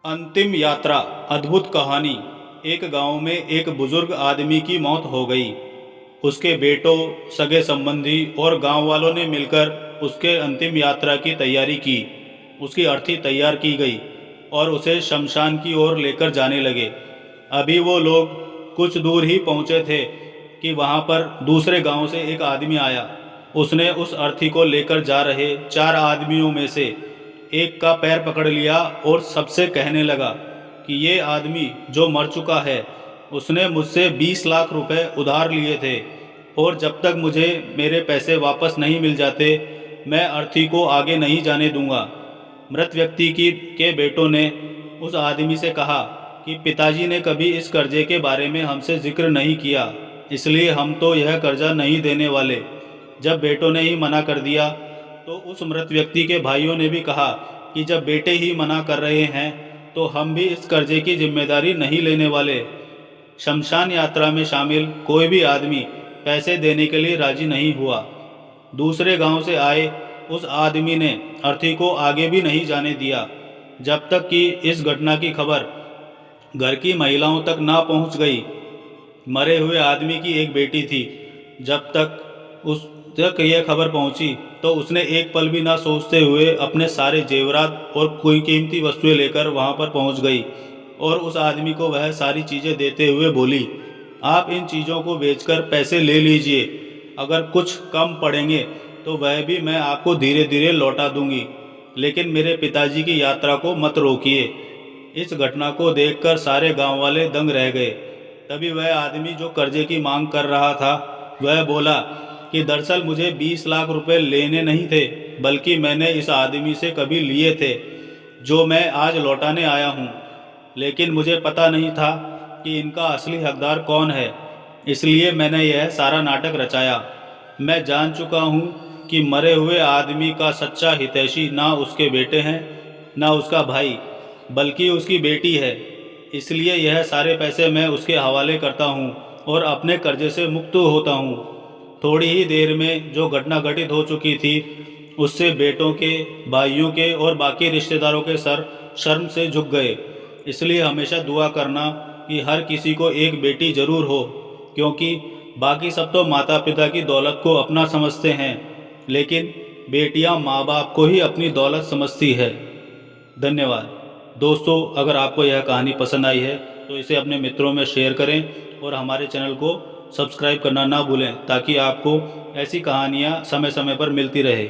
अंतिम यात्रा। अद्भुत कहानी। एक गांव में एक बुजुर्ग आदमी की मौत हो गई। उसके बेटों, सगे संबंधी और गांव वालों ने मिलकर उसके अंतिम यात्रा की तैयारी की। उसकी अर्थी तैयार की गई और उसे शमशान की ओर लेकर जाने लगे। अभी वो लोग कुछ दूर ही पहुंचे थे कि वहां पर दूसरे गांव से एक आदमी आया। उसने उस अर्थी को लेकर जा रहे 4 आदमियों में से एक का पैर पकड़ लिया और सबसे कहने लगा कि ये आदमी जो मर चुका है, उसने मुझसे 20 लाख रुपए उधार लिए थे और जब तक मुझे मेरे पैसे वापस नहीं मिल जाते, मैं अर्थी को आगे नहीं जाने दूंगा। मृत व्यक्ति की के बेटों ने उस आदमी से कहा कि पिताजी ने कभी इस कर्जे के बारे में हमसे जिक्र नहीं किया, इसलिए हम तो यह कर्जा नहीं देने वाले। जब बेटों ने ही मना कर दिया तो उस मृत व्यक्ति के भाइयों ने भी कहा कि जब बेटे ही मना कर रहे हैं तो हम भी इस कर्जे की जिम्मेदारी नहीं लेने वाले। शमशान यात्रा में शामिल कोई भी आदमी पैसे देने के लिए राजी नहीं हुआ। दूसरे गांव से आए उस आदमी ने अर्थी को आगे भी नहीं जाने दिया जब तक कि इस घटना की खबर घर की महिलाओं तक ना पहुंच गई। मरे हुए आदमी की एक बेटी थी। जब तक उस तक यह खबर पहुंची तो उसने एक पल भी ना सोचते हुए अपने सारे जेवरात और कोई कीमती वस्तुएं लेकर वहां पर पहुंच गई और उस आदमी को वह सारी चीज़ें देते हुए बोली, आप इन चीज़ों को बेचकर पैसे ले लीजिए, अगर कुछ कम पड़ेंगे तो वह भी मैं आपको धीरे धीरे लौटा दूंगी, लेकिन मेरे पिताजी की यात्रा को मत रोकिए। इस घटना को देखकर सारे गांव वाले दंग रह गए। तभी वह आदमी जो कर्जे की मांग कर रहा था वह बोला कि दरअसल मुझे 20 लाख रुपए लेने नहीं थे, बल्कि मैंने इस आदमी से कभी लिए थे जो मैं आज लौटाने आया हूँ, लेकिन मुझे पता नहीं था कि इनका असली हकदार कौन है, इसलिए मैंने यह सारा नाटक रचाया। मैं जान चुका हूँ कि मरे हुए आदमी का सच्चा हितैषी ना उसके बेटे हैं ना उसका भाई, बल्कि उसकी बेटी है। इसलिए यह सारे पैसे मैं उसके हवाले करता हूँ और अपने कर्जे से मुक्त होता हूँ। थोड़ी ही देर में जो घटना घटित हो चुकी थी उससे बेटों के, भाइयों के और बाकी रिश्तेदारों के सर शर्म से झुक गए। इसलिए हमेशा दुआ करना कि हर किसी को एक बेटी जरूर हो, क्योंकि बाकी सब तो माता पिता की दौलत को अपना समझते हैं, लेकिन बेटियां माँ बाप को ही अपनी दौलत समझती है। धन्यवाद। दोस्तों, अगर आपको यह कहानी पसंद आई है तो इसे अपने मित्रों में शेयर करें और हमारे चैनल को सब्सक्राइब करना ना भूलें ताकि आपको ऐसी कहानियाँ समय समय पर मिलती रहे।